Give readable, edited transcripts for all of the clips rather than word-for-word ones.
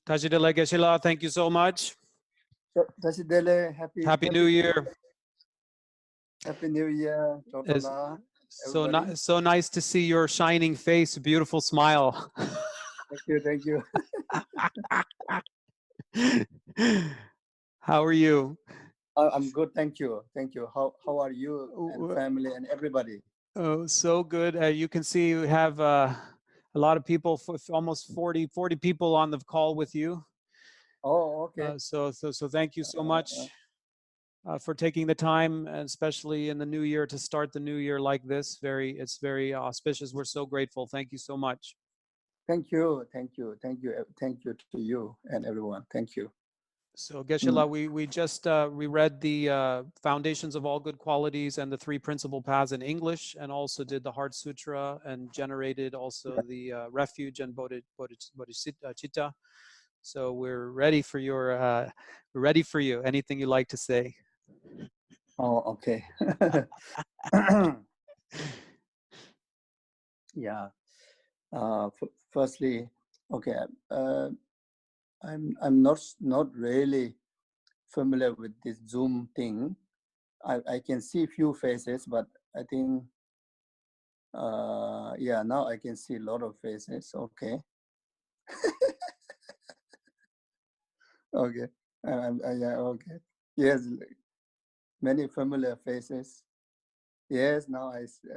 Tashidele Geshe-la, thank you so much. Tashidele, Happy New Year. Happy New Year, Totola. So nice to see your shining face, beautiful smile. Thank you. How are you? I'm good, thank you. How are you and family and everybody? Oh, so good. You can see we have a lot of people, almost 40 people on the call with you. Oh, okay. So thank you so much for taking the time, and especially in the new year, to start the new year like this. It's very auspicious. We're so grateful. Thank you so much. Thank you to you and everyone. Thank you. So Geshe-la, we just reread the Foundations of All Good Qualities and the Three Principal Paths in English, and also did the Heart Sutra, and generated also the Refuge and Bodhicitta. So we're ready for you. Anything you'd like to say? Oh, okay. Yeah. Firstly, okay. I'm not really familiar with this Zoom thing. I can see a few faces, but I think yeah, now I can see a lot of faces. Okay. Okay. Yeah, okay. Yes, many familiar faces. Yes, now I see.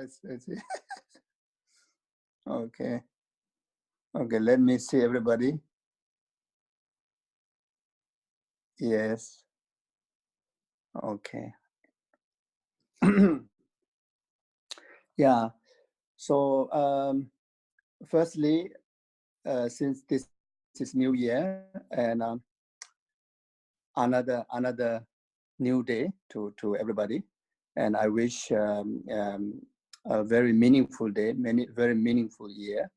Okay. Okay, let me see everybody. Yes. Okay. Yeah. So firstly, since this is New Year and another new day to everybody, and I wish a very meaningful day, very meaningful year.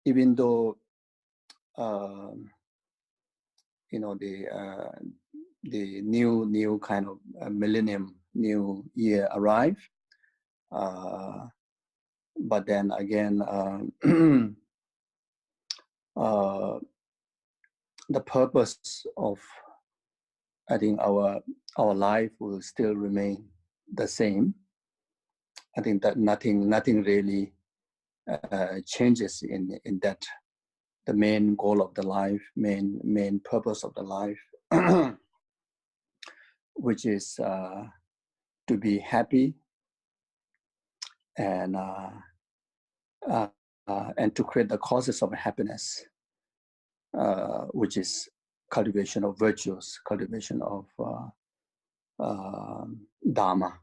Even though you know the new kind of millennium, new year arrive, but then again the purpose of, I think, our life will still remain the same. I think that nothing really changes in that. The main goal of the life, main purpose of the life, which is to be happy and to create the causes of happiness, which is cultivation of virtues, cultivation of dharma,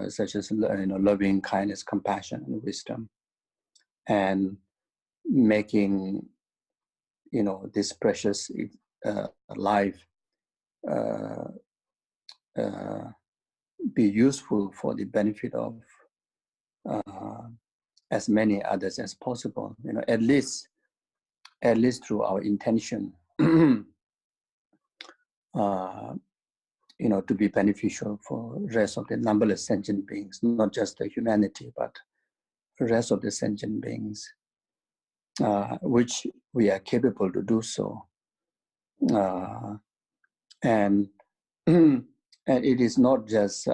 such as loving, kindness, compassion, and wisdom, and making this precious life be useful for the benefit of as many others as possible. At least through our intention, to be beneficial for the rest of the numberless sentient beings, not just the humanity, but the rest of the sentient beings, which we are capable to do so. And it is not just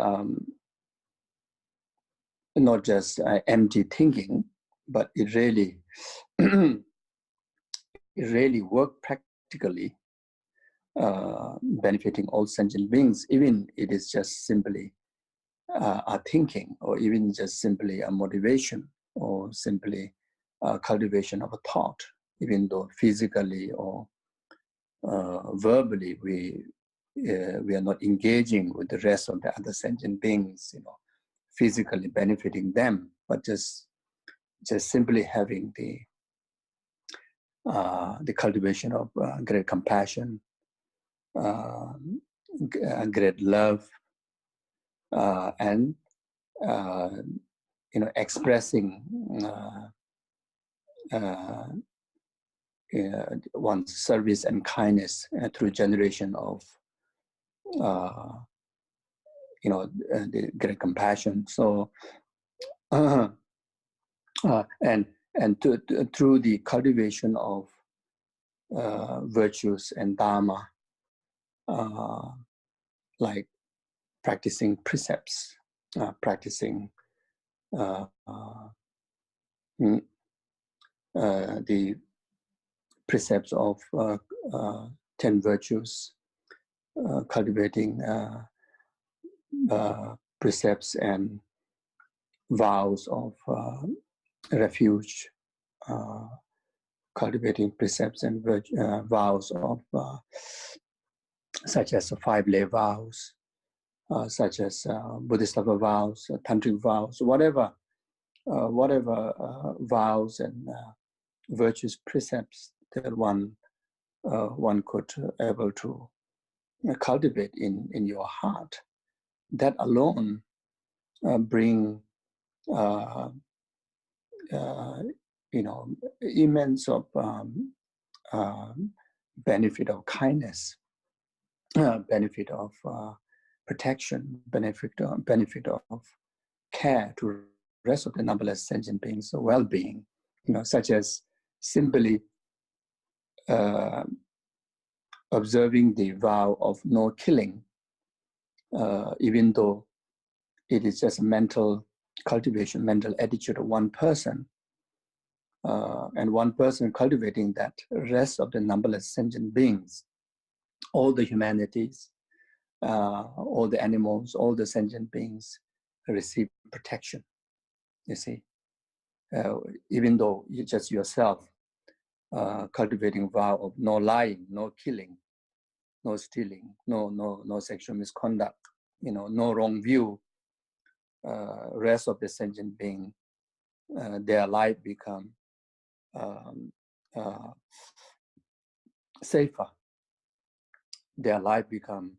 empty thinking, but it really works practically, benefiting all sentient beings, even it is just simply a thinking, or even just simply a motivation, or simply a cultivation of a thought, even though physically or verbally we are not engaging with the rest of the other sentient beings, physically benefiting them, but just simply having the cultivation of great compassion, great love, and expressing one's service and kindness through generation of the great compassion. So through the cultivation of virtues and dharma, like practicing precepts, practicing the precepts of 10 virtues, cultivating precepts and vows of refuge, cultivating precepts and vows of such as 5 lay vows, such as Buddhist lover vows, tantric vows, whatever vows and virtuous precepts that one could able to cultivate in your heart. That alone bring immense of benefit of kindness, benefit of protection, benefit of care to rest of the numberless sentient beings' well-being, such as simply observing the vow of no killing, even though it is just a mental cultivation, mental attitude of one person, and one person cultivating that, rest of the numberless sentient beings, all the humanities, all the animals, all the sentient beings receive protection, you see. Even though you just yourself cultivating vow of no lying, no killing, no stealing, no sexual misconduct, no wrong view, rest of the sentient being, their life become safer. Their life become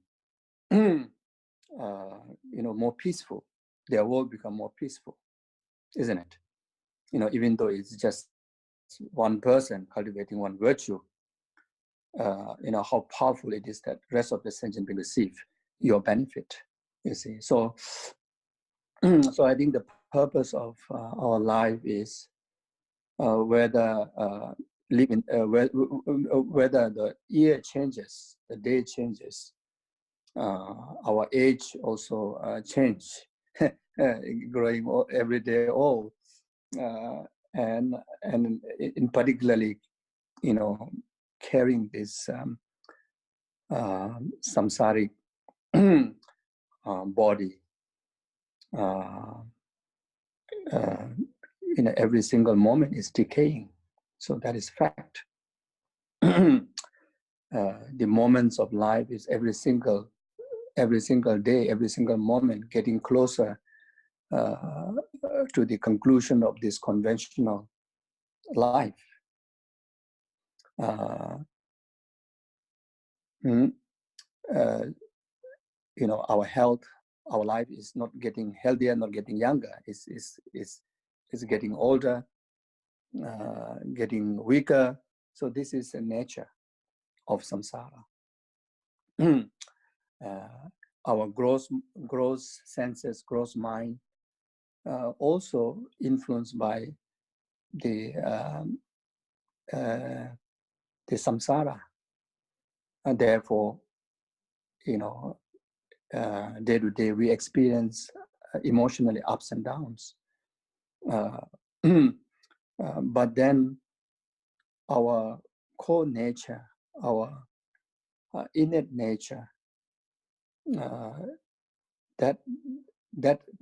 more peaceful. Their world become more peaceful, isn't it? Even though it's just one person cultivating one virtue, how powerful it is that rest of the sentient being receive your benefit, you see. So I think the purpose of our life is whether the year changes, the day changes, our age also change, growing every day old, and in particularly, carrying this samsaric body, every single moment is decaying. So that is fact. The moments of life is every single day, every single moment getting closer to the conclusion of this conventional life. Our health, our life is not getting healthier, not getting younger. It's getting older, getting weaker. So this is the nature of samsara. Our gross senses, gross mind, also influenced by the samsara, and therefore, day to day we experience emotionally ups and downs. But then our core nature, our innate nature, that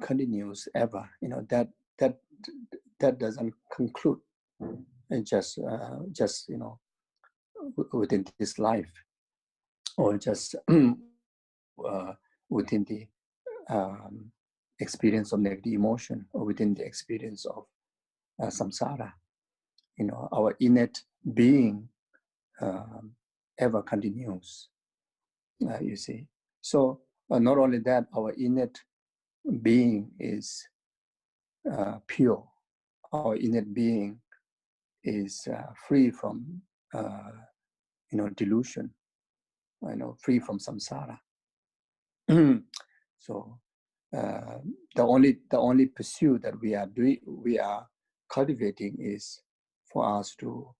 continues ever. That doesn't conclude just within this life, or just within the experience of negative emotion, or within the experience of samsara. Our innate being ever continues, you see. So not only that, our innate being is pure. Our innate being is free from delusion, free from samsara. So the only pursuit that we are cultivating is for us to,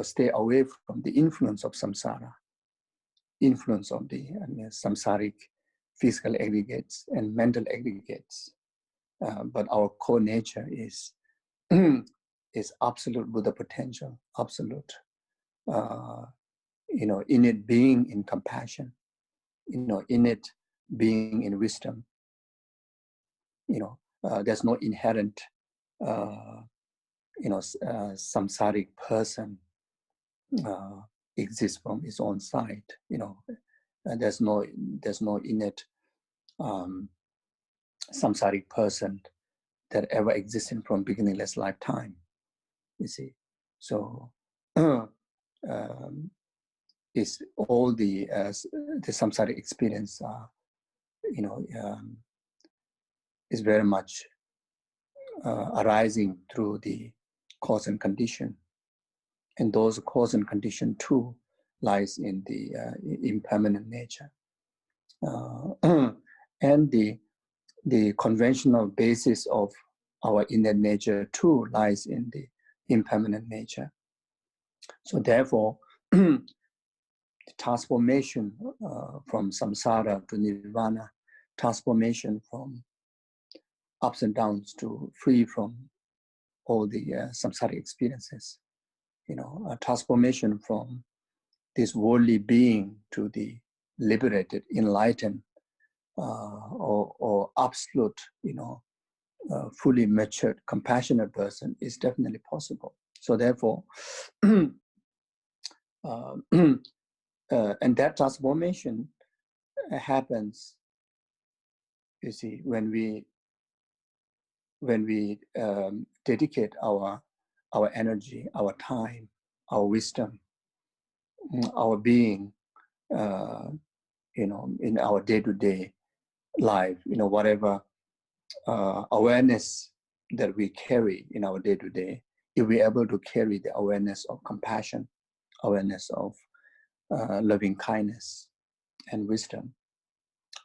stay away from the influence of samsara, influence of the samsaric physical aggregates and mental aggregates. But our core nature is absolute Buddha potential, absolute, innate being in compassion, innate being in wisdom. There's no inherent, samsaric person exists from his own side. And there's no innate samsaric person that ever existed from beginningless lifetime. You see, so is all the samsaric experience, is very much arising through the cause and condition, and those cause and condition too lies in the impermanent nature, and the conventional basis of our inner nature too lies in the impermanent nature. So therefore, the transformation from samsara to nirvana, transformation from ups and downs to free from all the samsaric experiences, a transformation from this worldly being to the liberated, enlightened, or absolute, fully matured, compassionate person is definitely possible. So therefore, and that transformation happens, you see, when we dedicate our energy, our time, our wisdom, our being, in our day-to-day life, whatever awareness that we carry in our day-to-day, if we're able to carry the awareness of compassion, awareness of loving kindness and wisdom,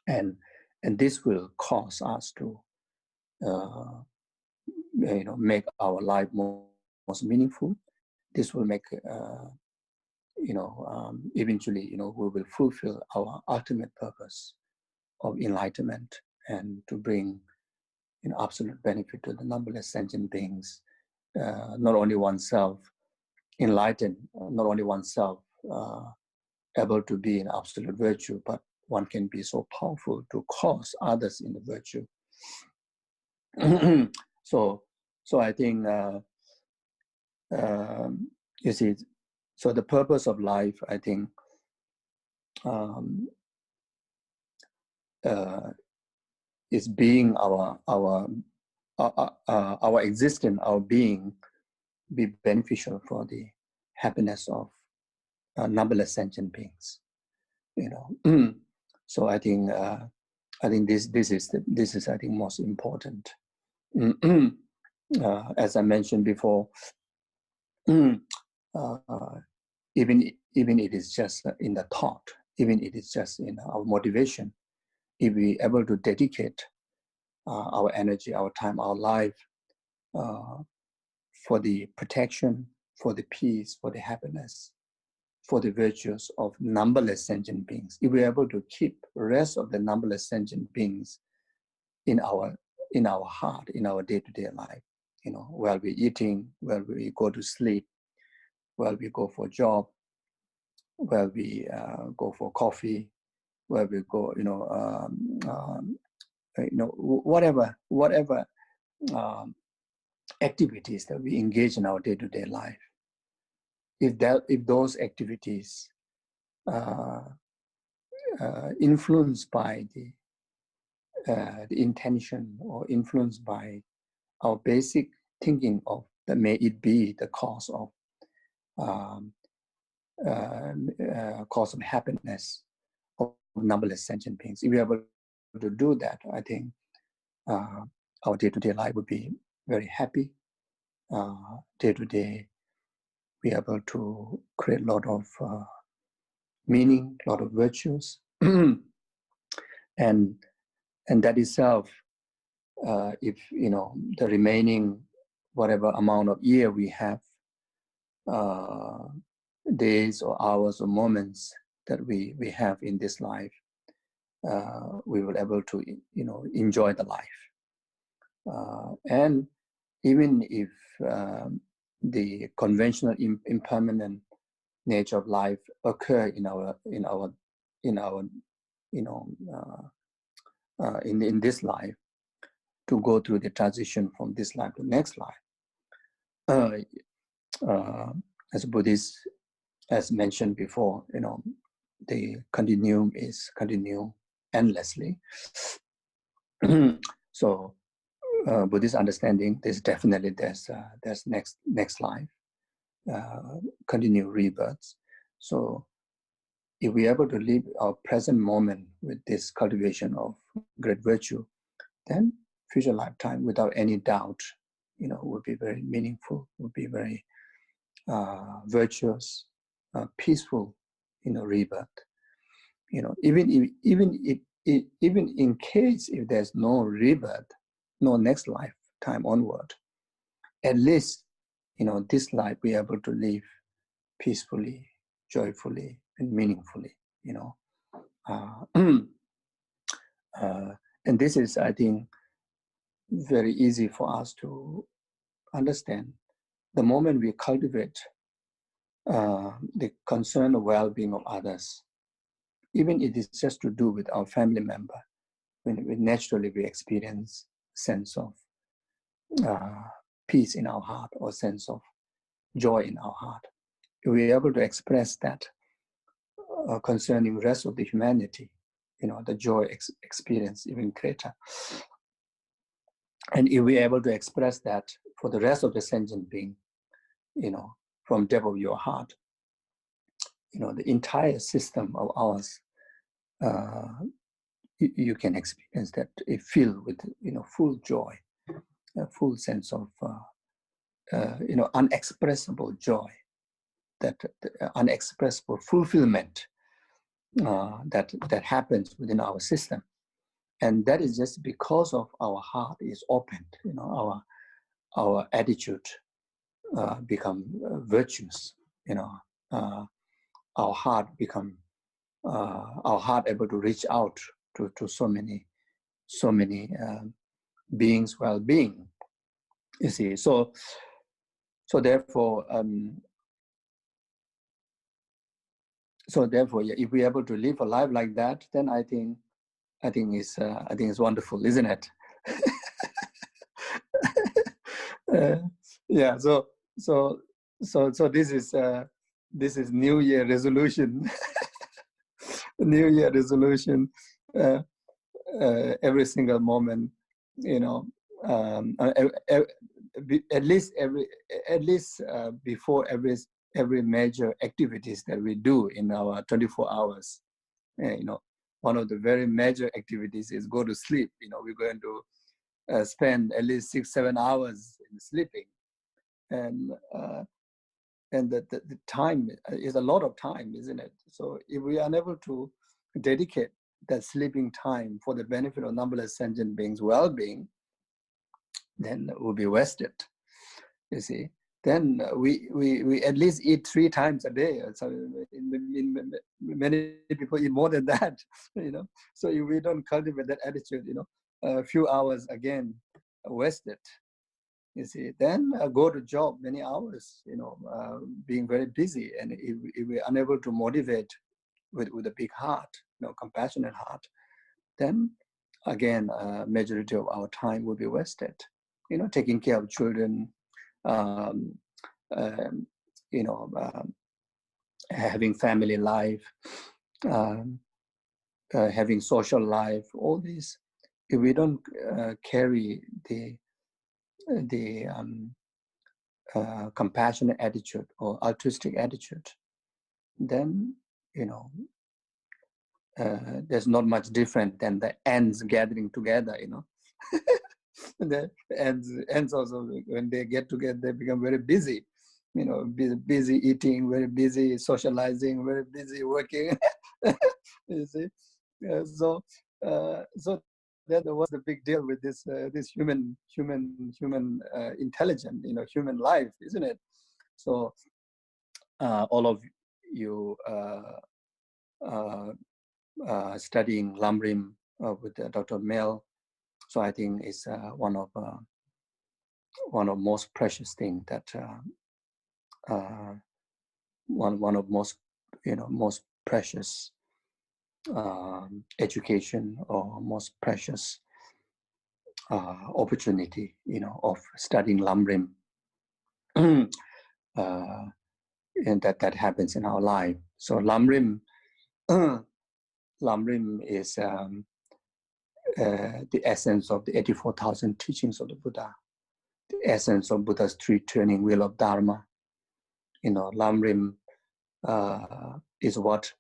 and this will cause us to make our life most meaningful. This will make eventually, we will fulfill our ultimate purpose of enlightenment and to bring absolute benefit to the numberless sentient beings, not only oneself enlightened, not only oneself able to be in absolute virtue, but one can be so powerful to cause others in the virtue. So I think, you see, so the purpose of life, I think, is being our existence, our being, be beneficial for the happiness of numberless sentient beings. So I think this is I think most important. As I mentioned before, even it is just in the thought, even it is just in our motivation, if we are able to dedicate our energy, our time, our life for the protection, for the peace, for the happiness, for the virtues of numberless sentient beings, if we are able to keep the rest of the numberless sentient beings in our heart, in our day-to-day life, while we're eating, while we go to sleep, while we go for a job, while we go for coffee, where we go, whatever activities that we engage in our day-to-day life. If those activities influenced by the intention or influenced by our basic thinking of that, may it be the cause of happiness of numberless sentient beings. If we are able to do that, I think our day-to-day life would be very happy. Day-to-day, we are able to create a lot of meaning, a lot of virtues, and And that itself, if the remaining whatever amount of year we have, days or hours or moments that we have in this life, we will able to enjoy the life. And even if the conventional impermanent nature of life occur in this life, to go through the transition from this life to next life, as Buddhists, as mentioned before, the continuum is continue endlessly. So Buddhist understanding, there's definitely there's next life, continue rebirths. So if we're able to live our present moment with this cultivation of great virtue, then future lifetime, without any doubt, would be very meaningful, would be very virtuous, peaceful, rebirth. Even in case if there's no rebirth, no next lifetime onward, at least this life be able to live peacefully, joyfully, and meaningfully. And this is, I think, very easy for us to understand. The moment we cultivate the concerned well-being of others, even if it is just to do with our family member, when naturally we experience sense of peace in our heart or sense of joy in our heart. If we are able to express that concerning the rest of the humanity, the joy experience even greater. And if we are able to express that for the rest of the sentient being, from depth of your heart, the entire system of ours, you can experience that it filled with, full joy, a full sense of, unexpressible joy, that unexpressible fulfillment that happens within our system. And that is just because of our heart is opened, our attitude become virtuous, our heart become, our heart able to reach out to so many beings' well-being, you see. So therefore, yeah, if we're able to live a life like that, then I think it's wonderful, isn't it? Yeah. So this is New Year resolution. New Year resolution. Every single moment, at least before every major activities that we do in our 24 hours. One of the very major activities is go to sleep. We're going to spend at least 6-7 hours in sleeping, and the time is a lot of time, isn't it? So if we are unable to dedicate that sleeping time for the benefit of numberless sentient beings' well-being, then it will be wasted, you see. Then we at least eat 3 times a day. So in many people eat more than that, So if we don't cultivate that attitude, a few hours again wasted, you see. Then go to job many hours, being very busy. And if we're unable to motivate with a big heart, compassionate heart, then again, majority of our time will be wasted, taking care of children, having family life, having social life, all these. If we don't carry the compassionate attitude or altruistic attitude, then there's not much different than the ants gathering together. The ants also, when they get together, they become very busy. Busy eating, very busy socializing, very busy working. You see, so then what's the big deal with this this human intelligence, human life, isn't it? So all of you studying Lamrim with Dr. Mel, so I think is one of most precious thing that one of most most precious education or most precious opportunity of studying Lamrim and that happens in our life. So Lamrim Lamrim is the essence of the 84,000 teachings of the Buddha, the essence of Buddha's three turning wheel of Dharma. Lamrim is what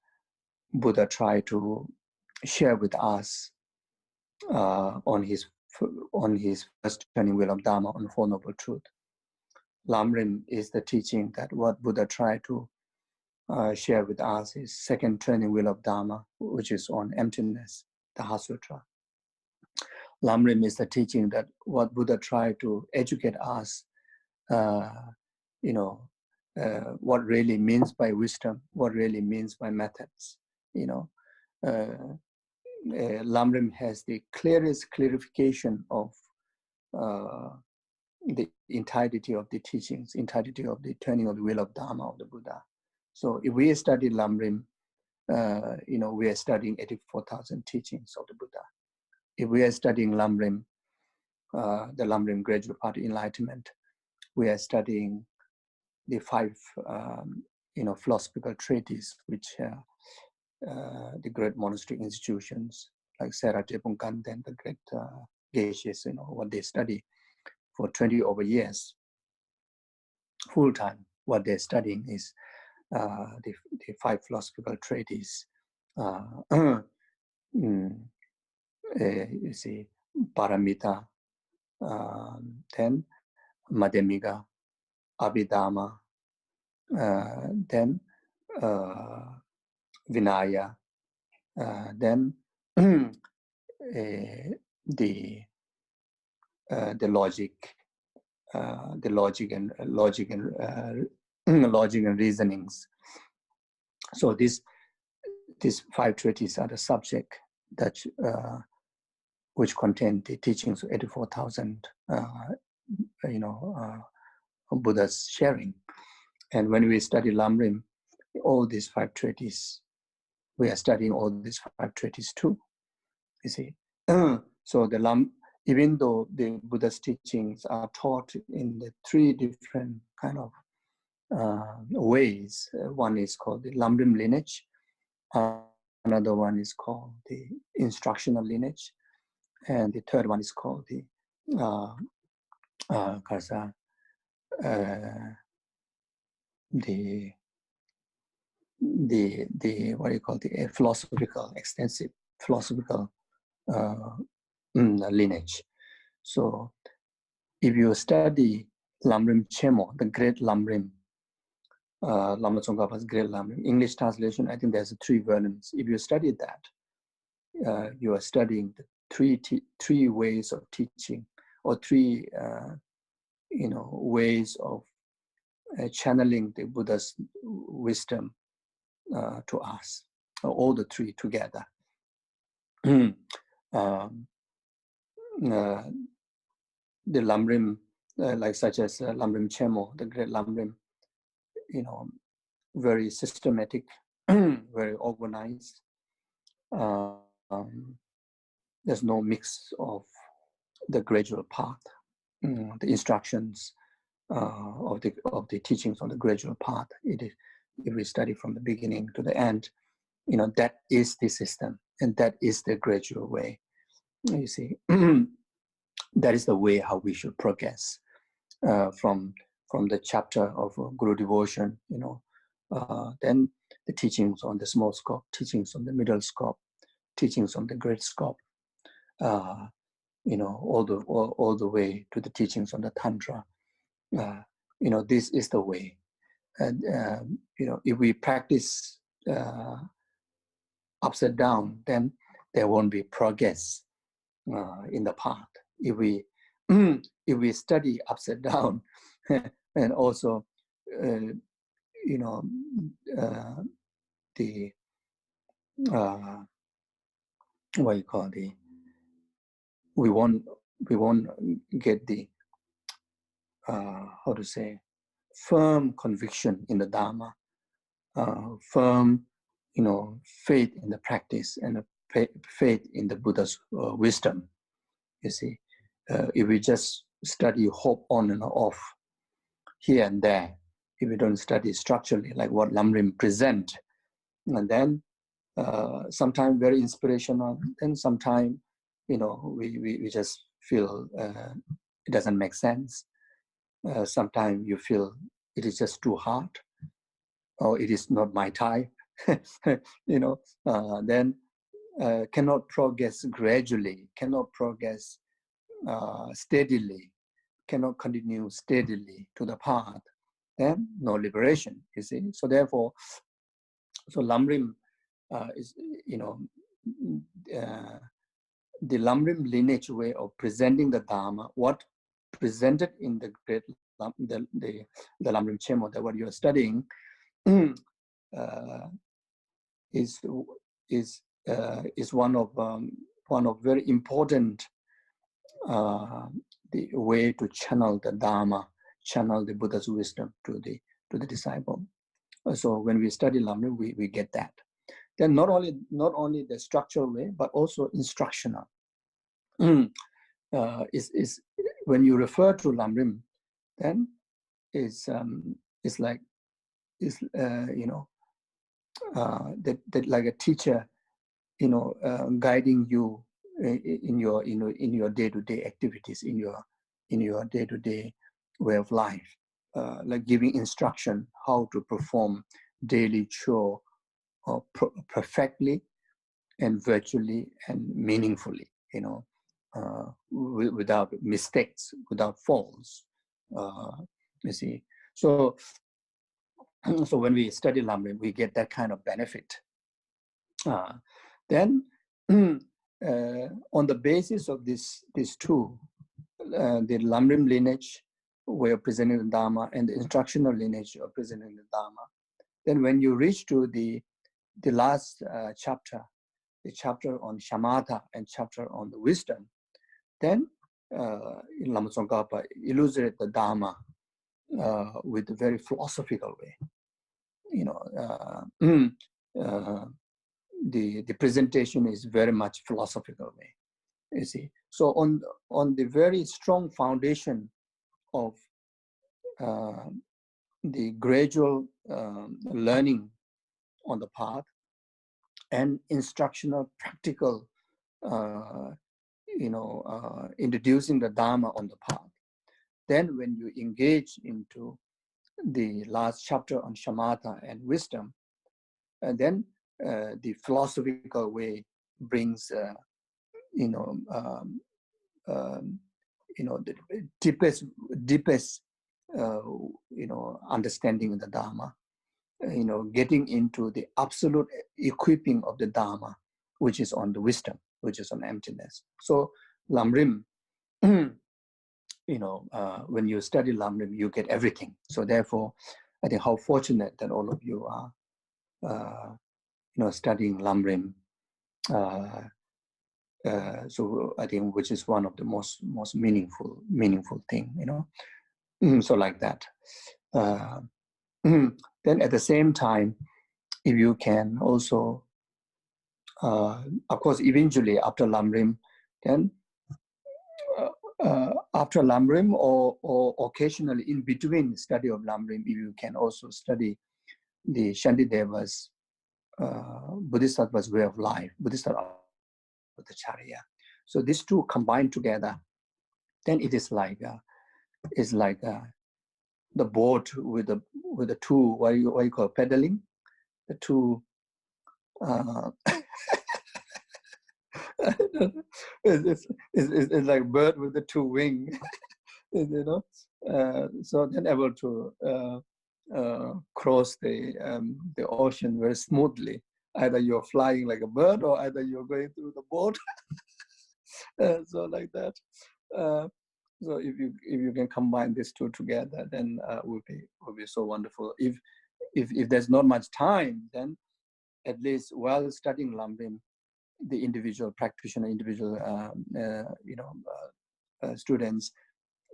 Buddha tried to share with us on his first turning wheel of Dharma on Four Noble Truth. Lamrim is the teaching that what Buddha tried to share with us is second turning wheel of Dharma, which is on emptiness, the Heart Sutra. Lamrim is the teaching that what Buddha tried to educate us, what really means by wisdom, what really means by methods. Lamrim has the clearest clarification of the entirety of the teachings, entirety of the turning of the wheel of Dharma of the Buddha. So if we study Lamrim, we are studying 84,000 teachings of the Buddha. If we are studying Lamrim, the Lamrim Gradual Path to Enlightenment, we are studying the 5, philosophical treatises which the great monastic institutions like Sera Tepungkan and the great Geshes, what they study for 20 over years, full time. What they're studying is the 5 philosophical treatises. You see, Paramita, then Madhyamika, Abhidhamma, then Vinaya, then the logic, logic and reasonings. So these 5 treatises are the subject that which contain the teachings of 84,000 Buddha's sharing. And when we study Lamrim, all these 5 treatises, we are studying all these 5 treatises too. You see, so even though the Buddha's teachings are taught in the 3 different kind of ways. One is called the Lamrim lineage. Another one is called the instructional lineage, and the third one is called the what do you call the philosophical, extensive philosophical lineage. So if you study Lamrim Chemo, the great Lamrim, Lama Tsongkhapa's great Lamrim, English translation, I think there's 3 volumes. If you study that, you are studying the 3 ways of teaching, or 3 ways of channeling the Buddha's wisdom to us, all the 3 together. The Lamrim, like such as Lamrim Chemo, the great Lamrim, very systematic, very organized. There's no mix of the gradual path, the instructions of the teachings on the gradual path. It is, if we study from the beginning to the end, that is the system, and that is the gradual way. You see, that is the way how we should progress from the chapter of Guru devotion, then the teachings on the small scope, teachings on the middle scope, teachings on the great scope, all the way to the teachings on the Tantra. This is the way. And, if we practice upside down, then there won't be progress. in the path. If we if we study upside down, and also you know the what you call the we won't get the how to say firm conviction in the Dharma, firm faith in the practice, and a faith in the Buddha's wisdom. You see, if we just study hope on and off here and there, if we don't study structurally like what Lamrim present, and then sometimes very inspirational, then sometimes we just feel it doesn't make sense. Sometimes you feel it is just too hard, or it is not my type. Then cannot progress gradually, cannot progress steadily, cannot continue steadily to the path, then no liberation, you see. So therefore, so Lamrim is, the Lamrim lineage way of presenting the Dharma, what presented in the great the Lamrim Chemo, that what you are studying, is one of very important the way to channel the Dharma, channel the Buddha's wisdom to the disciple. So when we study Lamrim, we get that. Then not only the structural way, but also instructional. Is when you refer to Lamrim, then it's like that like a teacher, guiding you in your day-to-day activities, in your day-to-day way of life, like giving instruction how to perform daily chore perfectly and virtually and meaningfully, without mistakes, without faults. You see, so when we study Lamrim, we get that kind of benefit. Then, on the basis of these two, the Lamrim lineage way of presenting the Dharma and the instructional lineage of presenting the Dharma, then when you reach to the last chapter, the chapter on shamatha and chapter on the wisdom, then Lama Tsongkhapa illustrate the Dharma with a very philosophical way. The presentation is very much philosophical way, you see. So on the very strong foundation of the gradual learning on the path and instructional practical introducing the Dharma on the path, then when you engage into the last chapter on shamatha and wisdom, and then the philosophical way brings the deepest understanding of the Dharma, getting into the absolute equipping of the Dharma, which is on the wisdom, which is on emptiness. So Lamrim, when you study Lamrim, you get everything. So therefore, I think how fortunate that all of you are, studying Lamrim. So I think which is one of the most meaningful thing, So like that. Then at the same time, if you can also, of course, eventually after Lamrim, then after Lamrim or occasionally in between study of Lamrim, if you can also study the Shantideva's Bodhisattva's way of life, Bodhisattva Charya. So these two combined together, then it is like the boat with the two, what you call pedaling, the two. It's like bird with the two wings, so then able to cross the ocean very smoothly. Either you're flying like a bird, or either you're going through the boat. So like that. So if you can combine these two together, then would be so wonderful. If there's not much time, then at least while studying Lamrim, the individual practitioner, individual students,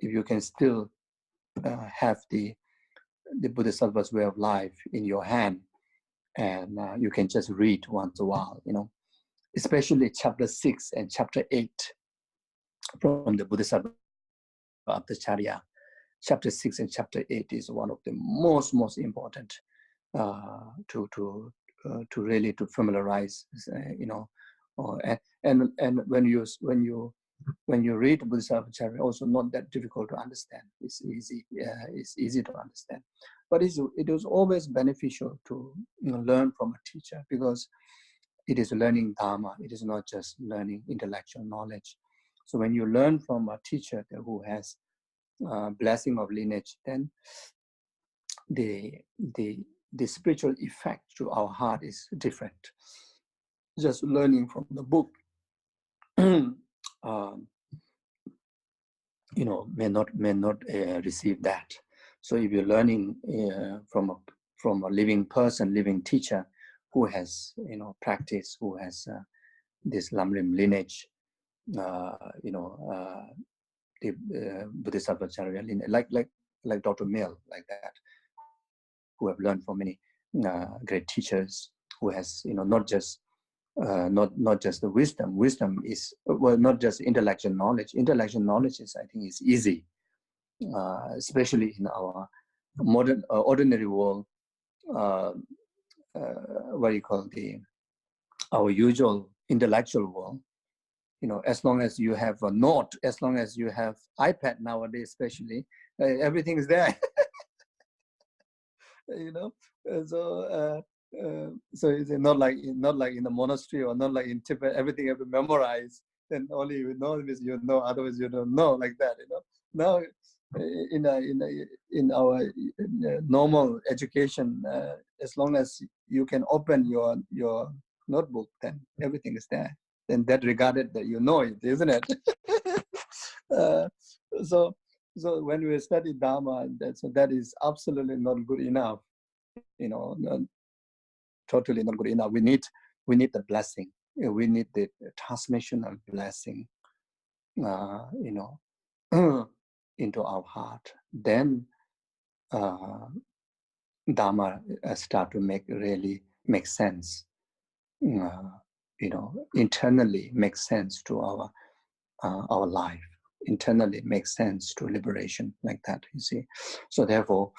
if you can still have the Bodhisattva's way of life in your hand, and you can just read once a while, especially chapter 6 and chapter 8 from the Bodhisattva Aptacharya. Chapter 6 and chapter 8 is one of the most important to really to familiarize, and when you read Bodhisattva, also not that difficult to understand. It's easy to understand, but it is always beneficial to learn from a teacher, because it is learning Dharma. It is not just learning intellectual knowledge. So when you learn from a teacher who has blessing of lineage, then the spiritual effect to our heart is different. Just learning from the book, may not receive that. So if you're learning from a living person, living teacher who has practice, who has this Lamrim lineage, the Bodhisattva Charya lineage, like Dr. Mill, like that, who have learned from many great teachers, who has not just the wisdom. Wisdom is not just intellectual knowledge. Intellectual knowledge is, I think, is easy, especially in our modern ordinary world. What you call our usual intellectual world. As long as you have a note, as long as you have iPad nowadays, especially, everything is there. So it's not like in the monastery, or not like in Tibet, everything have to memorize. Then only you know this, otherwise you don't know, like that. Now in our normal education, as long as you can open your notebook, then everything is there. Then that regarded that it, isn't it? So when we study Dharma, that is absolutely not good enough. Totally not good enough. We need the blessing. We need the transmission of blessing, into our heart. Then Dharma start to really make sense. Internally make sense to our life. Internally make sense to liberation, like that. You see. So therefore,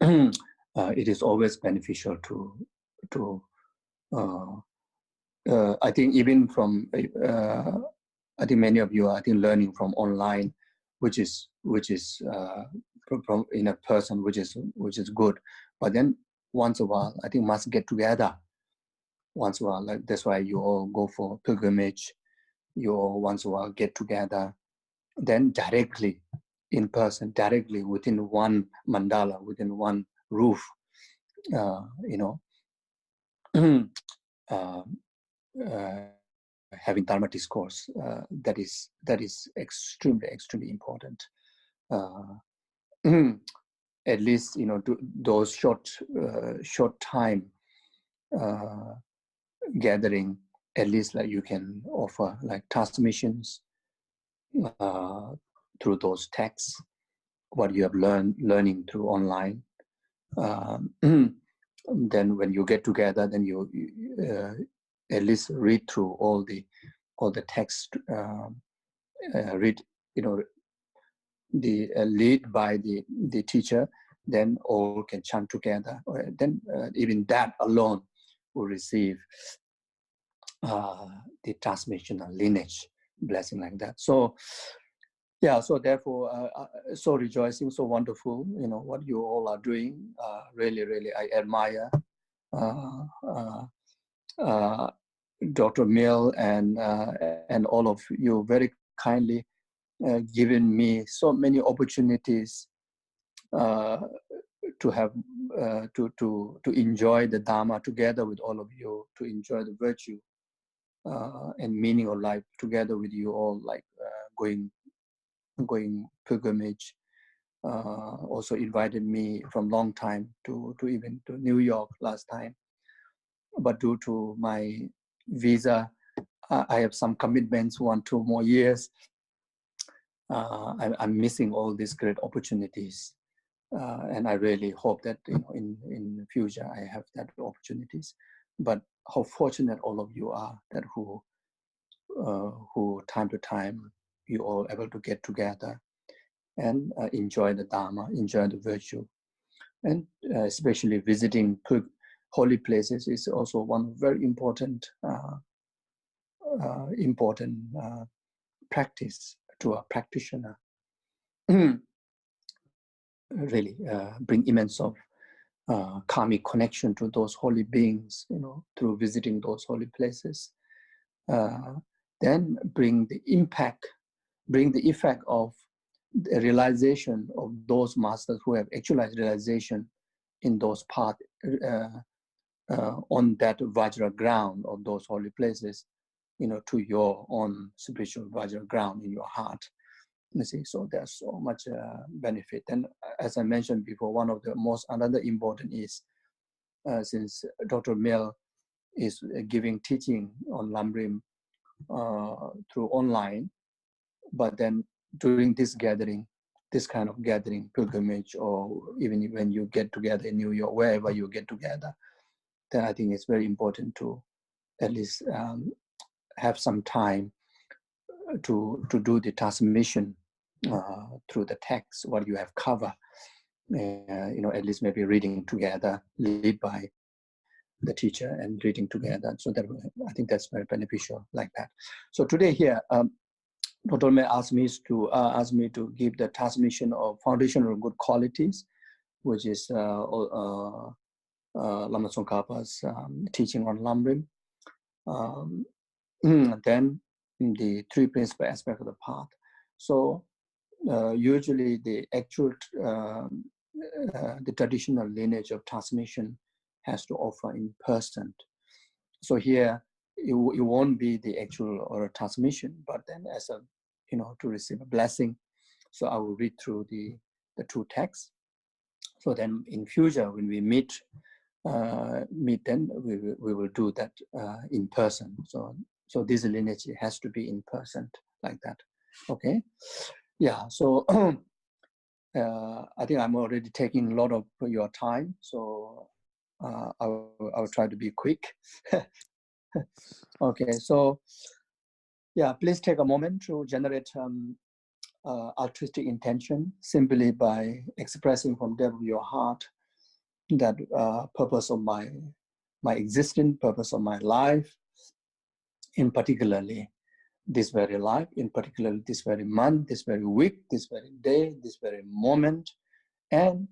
it is always beneficial to I think even from I think many of you are learning from online, which is from in a person, which is good. But then once a while, I think must get together. Once a while, like that's why you all go for pilgrimage. You all once a while get together, then directly in person, directly within one mandala, within one roof. Having Dharma discourse, that is extremely important. At least those short time gathering, at least like you can offer like transmissions through those texts, what you have learning through online. Then when you get together, then you at least read through all the text, read the lead by the teacher, then all can chant together. Then even that alone will receive the transmission of lineage blessing, like that. So yeah, so therefore, so rejoicing, so wonderful, what you all are doing. Really, I admire Dr. Mill and all of you very kindly given me so many opportunities to have to enjoy the Dharma together with all of you, to enjoy the virtue and meaning of life together with you all, like going pilgrimage. Also invited me from long time to even to New York last time, but due to my visa, I have some commitments, 1-2 more years. I'm missing all these great opportunities, and I really hope that in the future I have that opportunities. But how fortunate all of you are that who time to time you all able to get together and enjoy the Dharma, enjoy the virtue, and especially visiting holy places is also one very important practice to a practitioner. Really bring immense of karmic connection to those holy beings, through visiting those holy places. Then bring the effect of the realization of those masters who have actualized realization in those paths on that Vajra ground of those holy places, to your own spiritual Vajra ground in your heart. You see, so there's so much benefit. And as I mentioned before, one of the another important is since Dr. Mill is giving teaching on Lamrim through online, but then during this gathering, this kind of gathering, pilgrimage, or even when you get together in New York, wherever you get together, then I think it's very important to at least have some time to do the transmission through the text, what you have covered, at least maybe reading together, led by the teacher and reading together. So that I think that's very beneficial like that. So today here, Dr. May asked me to give the transmission of foundational good qualities, which is Lama Tsongkhapa's teaching on Lamrim. Then the three principal aspects of the path. So usually the actual, the traditional lineage of transmission has to offer in person. So here it won't be the actual or transmission, but then as a, to receive a blessing. So I will read through the two texts. So then in future, when we meet then we will do that in person. So this lineage has to be in person like that. Okay. Yeah. So I think I'm already taking a lot of your time. So I'll try to be quick. Okay. So yeah, please take a moment to generate altruistic intention simply by expressing from depth of your heart that purpose of my existence, purpose of my life, in particularly this very life, in particular this very month, this very week, this very day, this very moment, and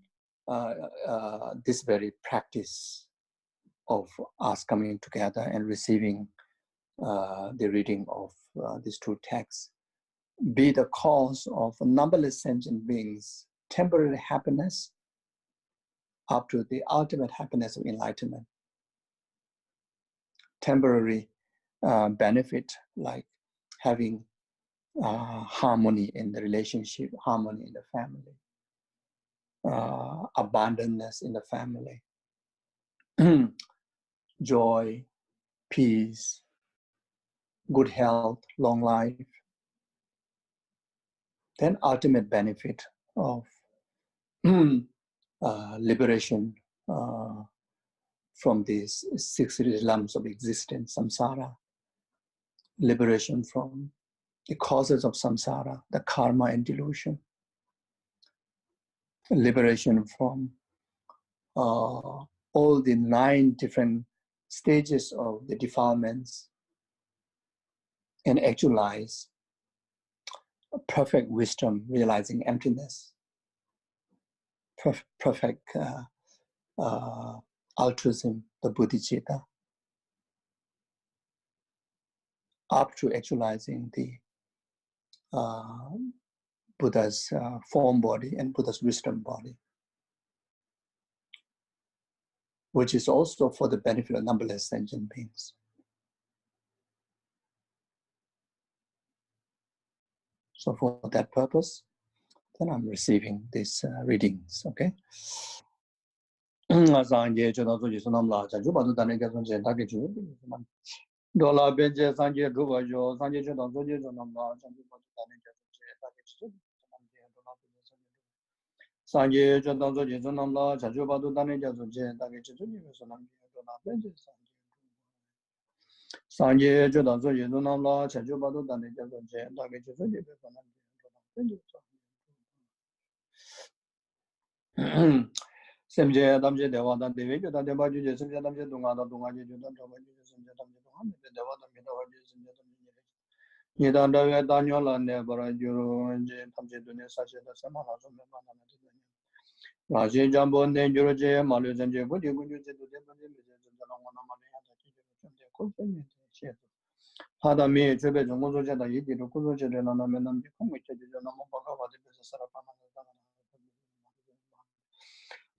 this very practice of us coming together and receiving the reading of these two texts, be the cause of numberless sentient beings' temporary happiness up to the ultimate happiness of enlightenment. Temporary benefit, like having harmony in the relationship, harmony in the family, abundance in the family, joy, peace, good health, long life. Then ultimate benefit of liberation from these 6 realms of existence, samsara, liberation from the causes of samsara, the karma and delusion, liberation from all the 9 different stages of the defilements, and actualize perfect wisdom, realizing emptiness, perfect altruism, the bodhicitta, up to actualizing the Buddha's form body and Buddha's wisdom body, which is also for the benefit of numberless sentient beings. So for that purpose, then I'm receiving these readings, okay? Sanje choda soji sunam la chanju badu dane ga sonje ta ke chu dola benje sanje duba jo sanje choda soji sunam la chanju badu dane ga sonje ta ke chu sanje choda soji sunam la chanju badu dane ga sonje ta ke chu sunam dola benje sanje choda soji sunam la chanju badu dane ga sonje ta ke chu sunam dola benje semje damje dewa dan dewe ke dan demba ju je semje damje dunga da dunga je dan dewa ju je semje damje dunga me dewa dan me dewa ju semje damje ni dan da da nyo la ne bara ju je damje dune sa je da sama ha so me ma na de la je jambo ne ju je ma le semje bu de bu ju je de ba ne me je da na ma na ma ne ya da ji je de ko se ne che ha da me je be jong zo je da yi de ko zo je de na na me nam je ko me je je na ma ba ka ba de be sa ra pa na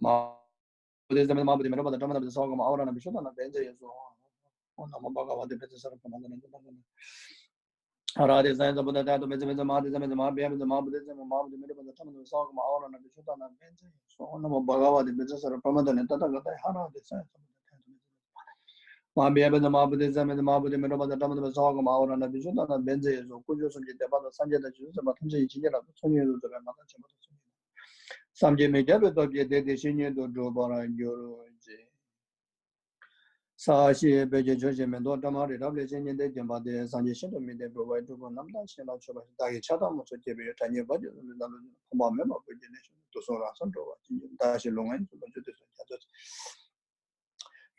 ma desde me mabudi me roba da tama da so ma ora na bishoda na benze yeso ona ma baga wa de pete sara kama na ara de zain da buda da to meze meze ma de meze ma be meze ma bude de ma bude me roba da tama da so ma ora na bishoda na benze yeso ona ma baga wa de pete sara kama da ne ta ga da hara de sa ma be meze ma bude de meze ma bude me roba da tama da so ma ora na bishoda na benze yeso ku jo so de ba da sanje da ju sa ma tunje ji ya da so ni do da ma da chama samje me jabe to je de shinye do do bara yoro je sa shi be je je me do ta ma re rable shinye de je ba de sanje shin do me de bo ba do ko nam da shin la cho ba da ye cha da mo so je be ta nye ba je da lo ma me ma bo je ne to so ra san do ba ji da shi long an ba je de so cha de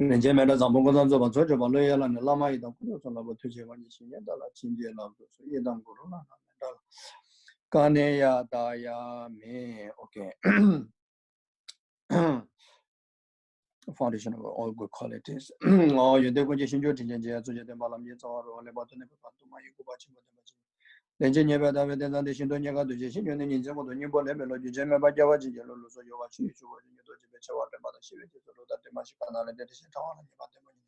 ne je me da zang bong zang zo ba zo je ba lo ya la ne la ma yi da ku so la bo tu je ba ni shin ye da la chin je la do so ye dang ko ro na da kane ya da ya me okay foundation of all good qualities. Oh, you do good in your teaching, so you the malam yet or all about the never to my Kubachi. Then you never have done the Shindonia to Jessin, and in some of the new level of Jemma Bajawaji, so you watch you in your Dojibecha or the Mother Shivit, that the Mashikana and the town and about the money.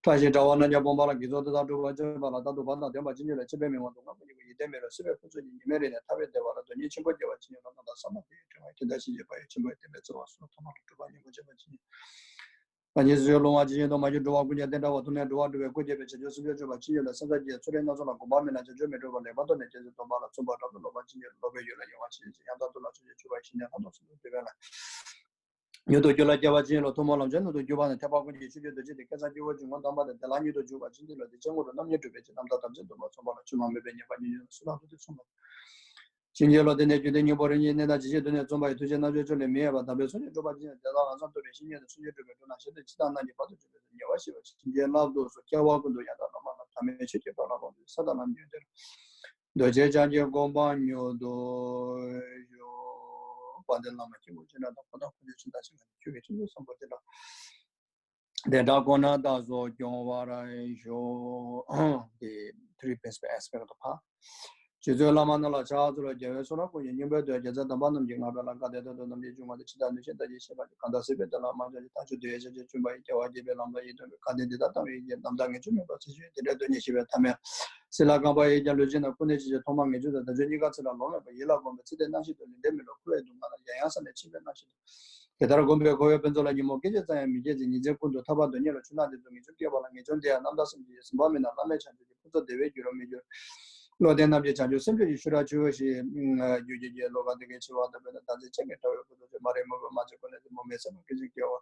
Try it on your bomba, you go to the Bala, the Bana, the Majin, the Chibemi, you demir a civil person, you married a tablet, the one of the Nichi Bajawachi, another summer, to the Chimba, Chimba, so to buy you. 아니 저로와 지도 마주 도와 그냥 된다고 돈에 도와 되고 그제 배치 저수교 좀 같이 연락 선자지 소리나 좀 하고 마음에나 좀 해도 벌레 받도 내 제도 또 말아 좀 받아도 너 같이 너베 연락 영화치 양다도 나중에 주바 신내 하도 좀 되잖아 요도 연락 잡아지로 도모람 전도 교반에 대박군이 주교도 지대 계산 지워 준 건도 받아 달라니도 주바 진들로 정으로 남녀 주베지 남다 담전도 뭐 좀 말아 주만 매배냐 받니 수다도 좀 진짜로 되네 주되니 버리니 내가 지제도네 좀 봐도 되나 저래 매봐 답에 손에 좀 봐지 내가 항상 또 신경을 쓰게 되고 또 나셔도 지단나니 봐도 되는 여와시 진짜 나도 겨와고도 야다 나만 담에 치게 바라고 사단한 게 너제 자제 공방요도 요 반del나마 기고 지나다 보다 그게 진짜 지금 교회 좀 선보더라 대다고나 다소 경와라요 the three principal aspect of the path 제조 라만나라 자주로 제외소라고 연결되어 제자 담반는 경합을 가대도 넘지 중간에 지단을 신다지 시바 간다세베다 라만자지 다주 되어져 준바이 개와지베 람바이도 가대되다 담에 이제 남당에 주면 같이 되려더니 시베 타면 실라가바이 잘로지나 보내지 도망에 주다 저니가 쓰라 놓으면 일하고 며칠 나시도 내밀로 그래도 나 양양선에 집에 나시도 게다가 공부에 고여 변조라니 뭐 계제자야 미제지 이제 군도 타바도 니로 주나데 좀 이제 바랑에 전대야 남다선지 스바메나 남에 찬지 부터 대외 주로 미죠 로데나비 자주 심플이 주라 주시 유지제 로가 되게 좋아다 배다 다지 챙겨 또 말에 뭐 맞을 거네 몸에서 그지 겨워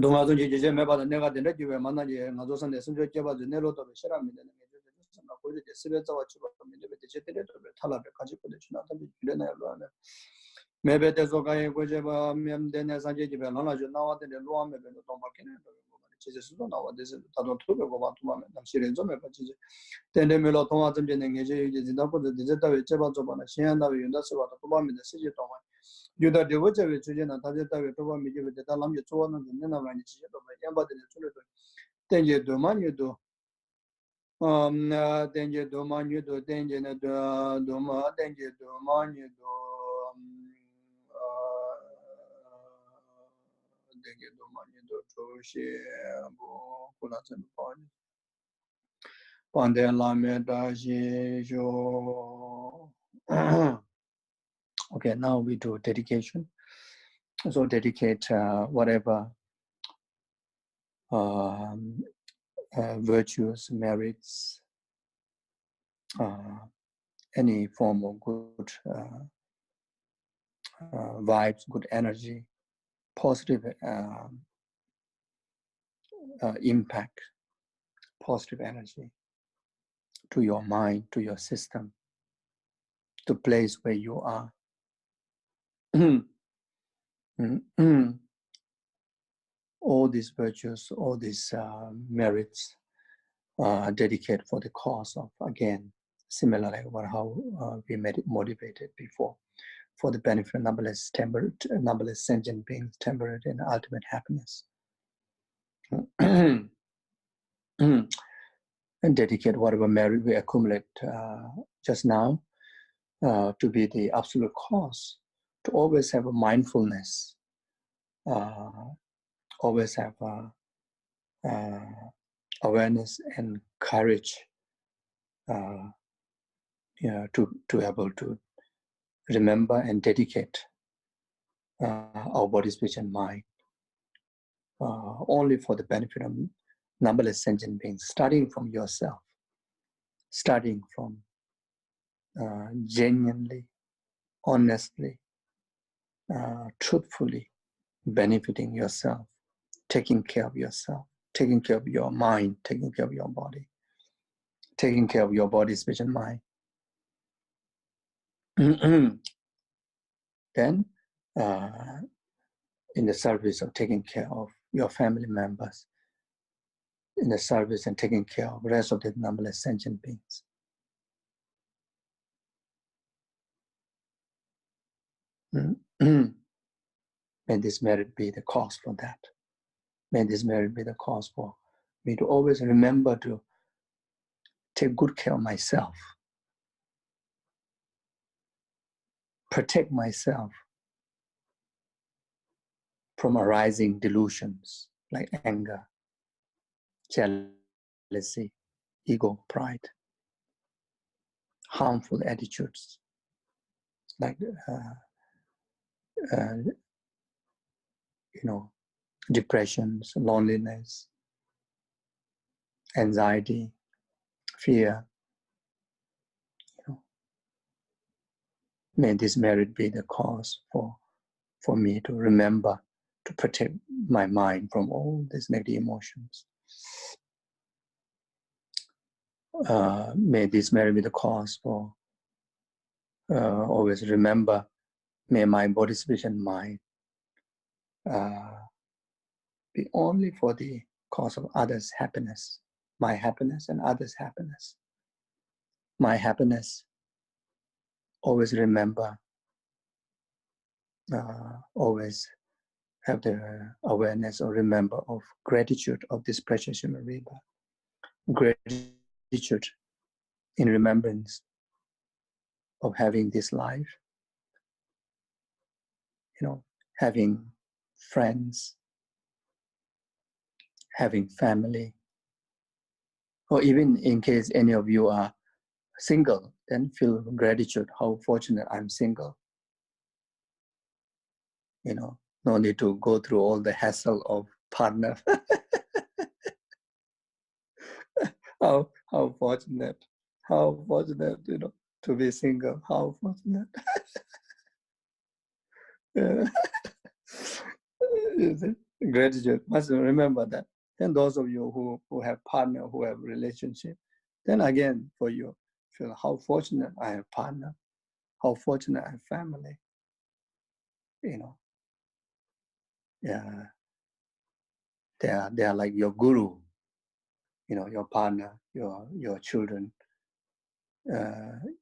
동아도 이제 매바다 내가 되는 기회 만나지 나조선에 심지어 깨봐도 내로도 싫어합니다 나 보이게 스베자와 주로 민데 제대로 탈라베 가지고 되지나 단지 그래나요 하면 매베대서 가에 고제바 맴되네 사제집에 나나죠 나와데 로아메베도 동바케네 제수도 나와데서 다도 투베고 바투마면 남시레 좀 해봐지 텐데멜로 통화 좀 되는 게 이제 지나고도 디제타 외제바 줘봐나 시한다고 윤다스와도 도바미데 시제 동안 유다 데버제 주제나 다제타 외 도바미게 되다 남게 좋아하는 데나 많이 지제도 양바데 줄도 땡제 도마니도 땡제 도마니도 땡제나 도마 땡제 도마니도 땡제 도마니도 조시 뭐 고나선 번 Okay, now we do dedication. So dedicate whatever virtues, merits, any form of good vibes, good energy, positive impact, positive energy to your mind, to your system, to place where you are. All these virtues, all these merits dedicate for the cause of, again, similar like how we made it motivated before, for the benefit of numberless sentient beings, temperate and ultimate happiness. And dedicate whatever merit we accumulate just now to be the absolute cause, to always have a mindfulness, always have awareness and courage to able to remember and dedicate our body, speech, and mind only for the benefit of numberless sentient beings, starting from yourself, starting from genuinely, honestly, truthfully benefiting yourself, taking care of yourself, taking care of your mind, taking care of your body, taking care of your body, speech, and mind. Then, in the service of taking care of your family members, in the service and taking care of the rest of the numberless sentient beings. May this merit be the cause for that. May this merit be the cause for me to always remember to take good care of myself, protect myself from arising delusions like anger, jealousy, ego, pride, harmful attitudes like depressions, loneliness, anxiety, fear. May this merit be the cause for me to remember to protect my mind from all these negative emotions. May this merit be the cause for always remember, may my body, speech, and mind be only for the cause of others' happiness, my happiness and others' happiness. My happiness, always remember, always have the awareness or remember of gratitude of this precious human rebirth. Gratitude in remembrance of having this life, having friends, having family, or even in case any of you are single, then feel gratitude, how fortunate I'm single. No need to go through all the hassle of partner. how fortunate, to be single, how fortunate. Gratitude, must remember that. And those of you who have partner, who have relationship, then again for you, feel how fortunate I have partner, how fortunate I have family. Yeah, they are like your guru, your partner, your children,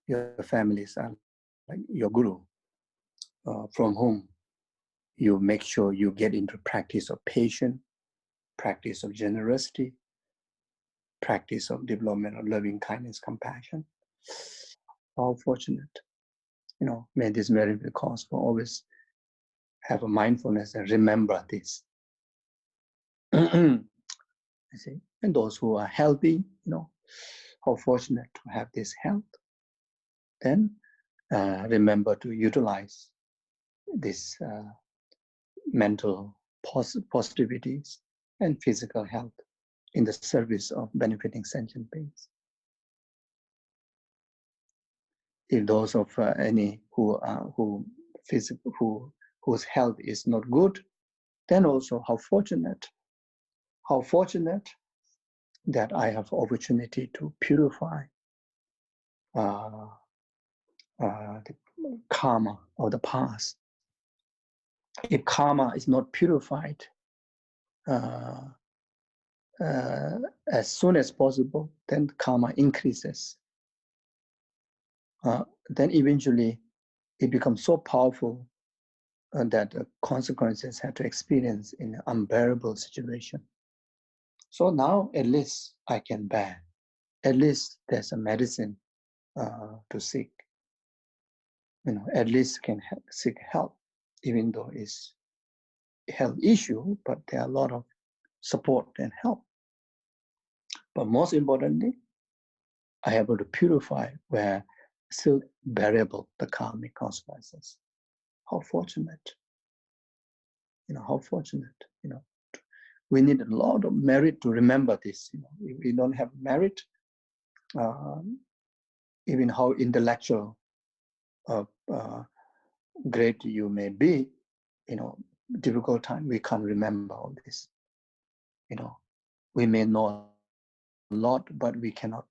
your families are like your guru, from whom you make sure you get into practice of patience, practice of generosity, practice of development of loving kindness, compassion. How fortunate. May this merit be cause for always have a mindfulness and remember this. You see, and those who are healthy, how fortunate to have this health, then remember to utilize this mental positivities and physical health in the service of benefiting sentient beings. If those of any whose health is not good, then also how fortunate that I have opportunity to purify the karma of the past. If karma is not purified as soon as possible, then karma increases. Then eventually it becomes so powerful that the consequences have to experience in an unbearable situation. So now at least I can bear. At least there's a medicine to seek. At least can seek help, even though it's a health issue, but there are a lot of support and help. But most importantly, I am able to purify where still bearable the karmic consequences. How fortunate, how fortunate, We need a lot of merit to remember this. If we don't have merit, even how intellectual great you may be, difficult time, we can't remember all this. We may know a lot, but we cannot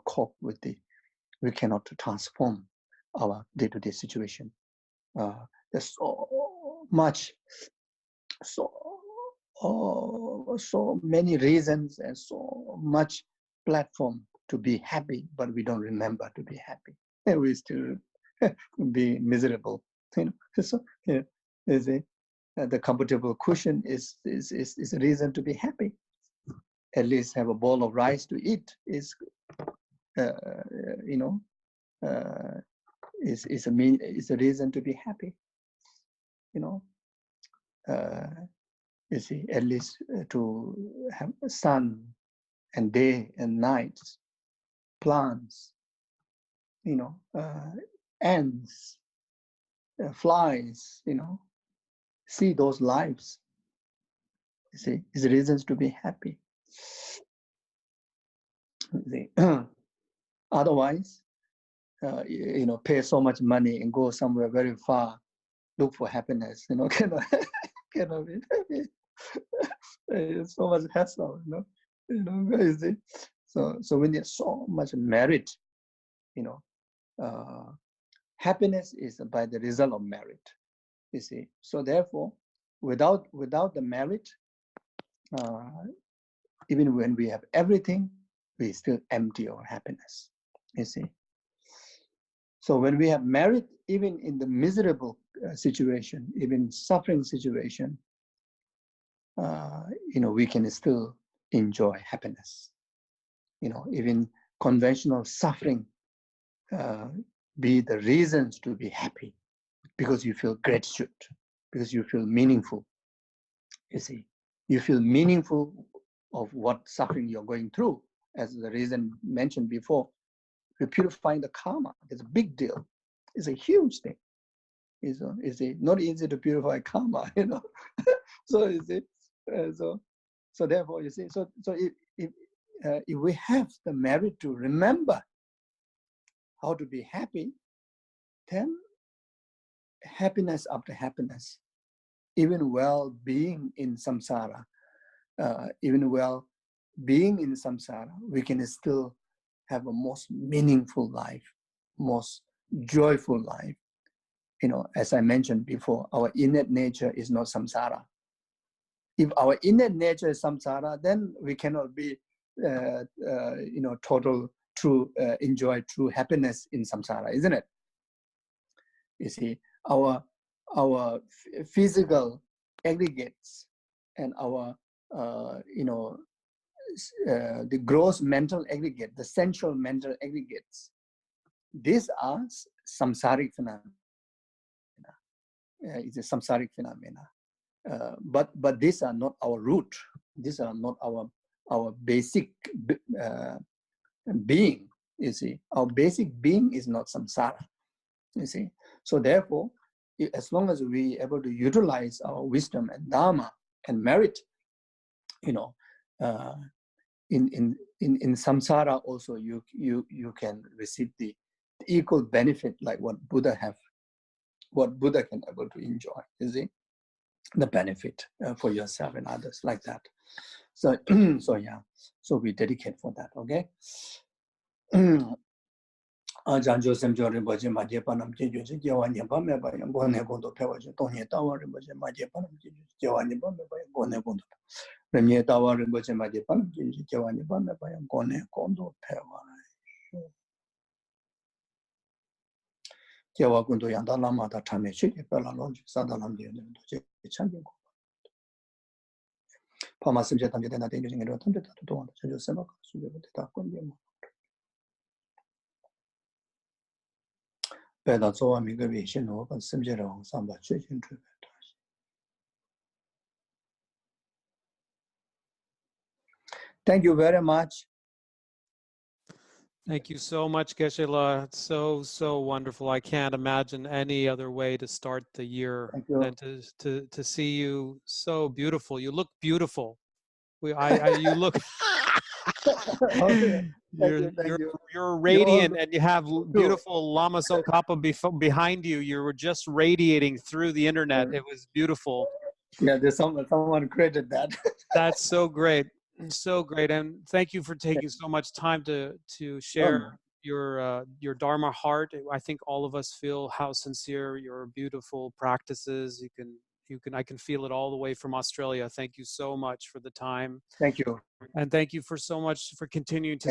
cope with we cannot transform our day-to-day situation. There's so many reasons and so much platform to be happy, but we don't remember to be happy. And we still be miserable. So the comfortable cushion is a reason to be happy. At least have a bowl of rice to eat is is a reason to be happy. You see, at least to have sun and day and night, plants, ants, flies, see those lives. You see, is reasons to be happy. See, otherwise, pay so much money and go somewhere very far, look for happiness, cannot be happy. It's so much hassle, you see. So we need so much merit, happiness is by the result of merit, you see. So therefore, without the merit, even when we have everything, we still empty our happiness, you see. So when we have merit, even in the miserable situation, even suffering situation, we can still enjoy happiness. Even conventional suffering be the reasons to be happy, because you feel gratitude, because you feel meaningful. You see, you feel meaningful of what suffering you're going through, as the reason mentioned before. We're purifying the karma. It's a big deal. It's a huge thing. It's not easy to purify karma, So you see, so therefore you see, so if we have the merit to remember how to be happy, then happiness after happiness, even while being in samsara, we can still have a most meaningful life, most joyful life. As I mentioned before, our innate nature is not samsara. If our innate nature is samsara, then we cannot be, total, true, enjoy true happiness in samsara, isn't it? You see, our physical aggregates and our, the gross mental aggregate, the sensual mental aggregates, these are samsaric phenomena. It's a samsaric phenomena. But these are not our root. These are not our basic being, you see. Our basic being is not samsara, you see. So therefore, as long as we able to utilize our wisdom and dharma and merit, you know, in samsara also you can receive the equal benefit like what Buddha can able to enjoy, you see, the benefit for yourself and others like that. So so yeah, so we dedicate for that, okay. Janjo semjo rinpoche maje panam jeju jewa nyempa me ba yang gone gondo pewa je tonye tawa rinpoche maje panam jeju jewa nyempa me ba yang gone gondo remye tawa rinpoche maje panam jeju jewa nyempa me ba yang gone gondo pewa jewa gondo yang da lama da chame shi pe la lo sa da lam de ne je changin ko pama semje tam je da de je ngero tam de da to wa janjo semba ka su de ta kon de mo pe da zo wa mi ge bi xin no ba semje ro sam ba che xin zhe. Thank you very much. Thank you so much, Geshe-la. It's so wonderful. I can't imagine any other way to start the year than to see you so beautiful. You look beautiful. You look. You're radiant, and you have beautiful Lama Tsongkhapa behind you. You were just radiating through the internet. It was beautiful. Yeah, there's someone created that. That's so great. So great, and thank you for taking so much time to share your Dharma heart. I think all of us feel how sincere your beautiful practices. I can feel it all the way from Australia. Thank you so much for the time. Thank you. And thank you for so much for continuing to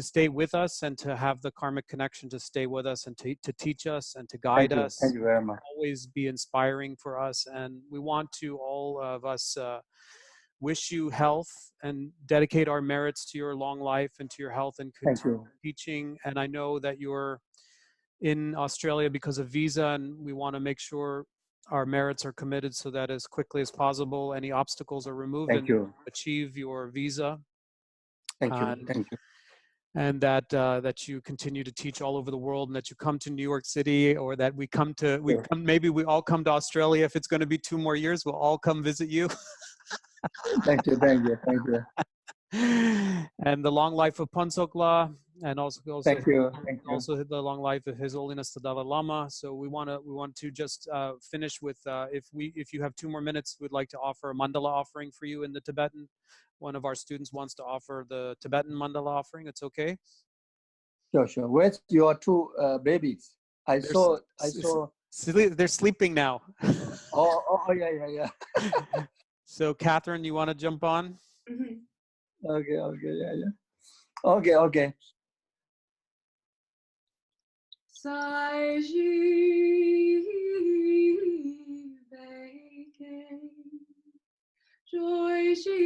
stay with us and to have the karmic connection to stay with us and to teach us and to guide us. Thank you very much. Always be inspiring for us, and we want to all of us wish you health and dedicate our merits to your long life and to your health and teaching. And I know that you're in Australia because of visa, and we want to make sure our merits are committed so that as quickly as possible, any obstacles are removed and achieve your visa. Thank you. And that you continue to teach all over the world, and that you come to New York City, or that maybe we all come to Australia. If it's going to be 2 more years, we'll all come visit you. Thank you. And the long life of Phuntsokla, and also thank you. Also the long life of His Holiness the Dalai Lama. So we want to just finish with if you have 2 more minutes, we'd like to offer a mandala offering for you in the Tibetan. One of our students wants to offer the Tibetan mandala offering. It's okay. Sure. Where's your 2 babies? I saw. They're sleeping now. Oh yeah. So Catherine, you want to jump on? Mm-hmm. Okay, yeah. Okay. Sai ji veke, joy ji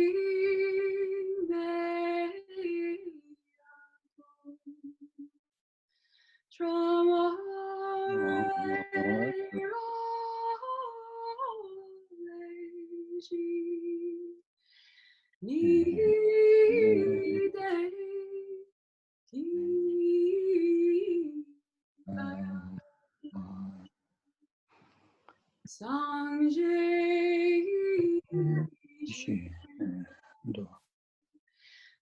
me, trauma ni de Sangye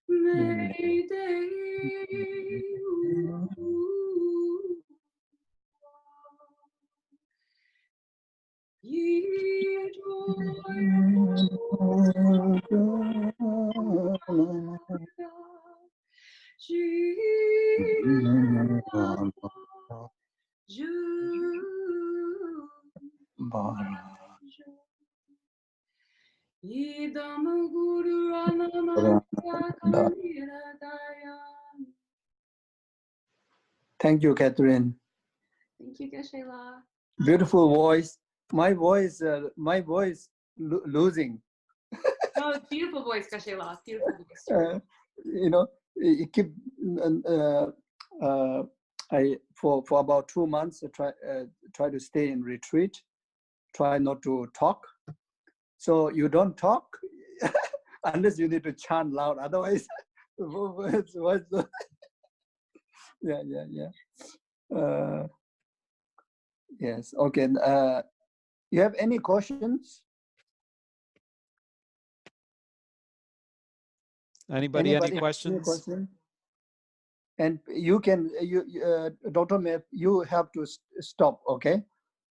Mayday Ye Thank you, Catherine. Thank you, Geshe-la. Beautiful voice. My voice losing. Oh, beautiful voice, Geshe-la. Beautiful voice. It keep. I for about 2 months try to stay in retreat. Try not to talk. So you don't talk unless you need to chant loud. Otherwise, what's the, yeah. Yes. Okay. You have any questions? Anybody, any Any questions? question? And you can, Dr. Mep, you have to stop, okay?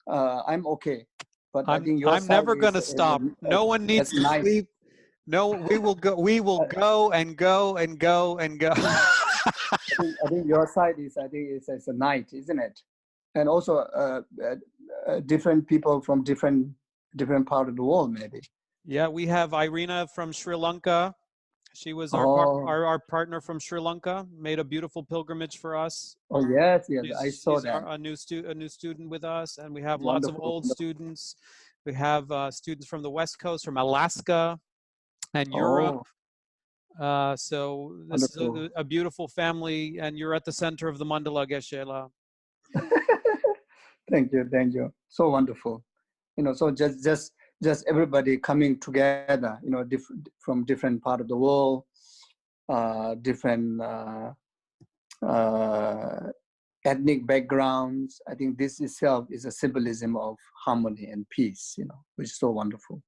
I'm okay. But I think your I'm side never going to is stop. No one needs to nice. sleep. No, we will go. We will go and go and go and go. I think your side is, I think it's a night, isn't it? And also different people from different part of the world, maybe. Yeah, we have Irina from Sri Lanka. She was Oh. our partner from Sri Lanka. Made a beautiful pilgrimage for us. Oh yes, yes, I saw She's that. a new student with us, and we have lots of Wonderful, old wonderful. students. We have students from the West Coast, from Alaska, and Oh. Europe. So this Wonderful. is a beautiful family, and you're at the center of the mandala, Geshe-la. Thank you. So wonderful. You know, so just everybody coming together. You know, from different part of the world, different ethnic backgrounds. I think this itself is a symbolism of harmony and peace. You know, which is so wonderful.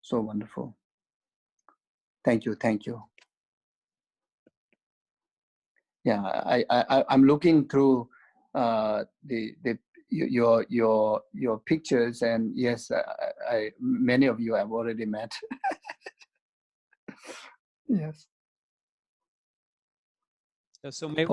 So wonderful. Thank you. Yeah, I'm looking through your pictures, and yes, many of you I've already met. Yes. So may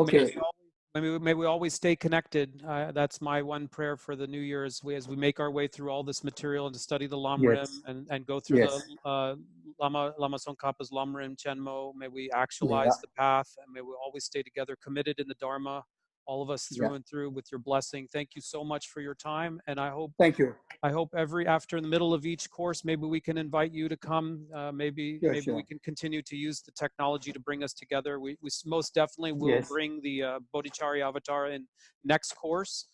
we always stay connected. That's my one prayer for the new year as we make our way through all this material and to study the Lamrim and go through the Lama Tsongkhapa's Lamrim Chenmo. May we actualize the path, and may we always stay together, committed in the Dharma, all of us through and through, with your blessing. Thank you so much for your time, and I hope. Thank you. I hope after in the middle of each course, maybe we can invite you to come. Maybe we can continue to use the technology to bring us together. We most definitely will bring the Bodhicharya Avatar in next course.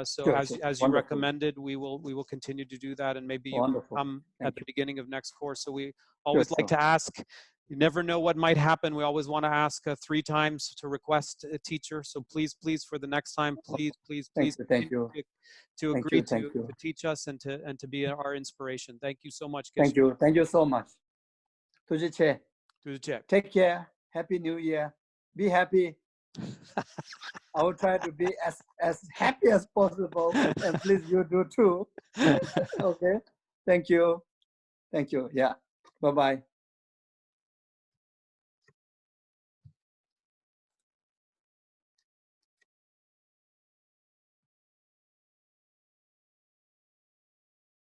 So as you recommended, we will continue to do that, and maybe you can come at the beginning of next course. So we always like to ask. You never know what might happen. We always want to ask 3 times to request a teacher. So please, for the next time, please thank you. To agree to teach us and to be our inspiration. Thank you so much. Thank you so much. Tujiche. Take care. Happy New Year. Be happy. I will try to be as happy as possible, and please you do too. Okay. Thank you. Yeah. Bye-bye.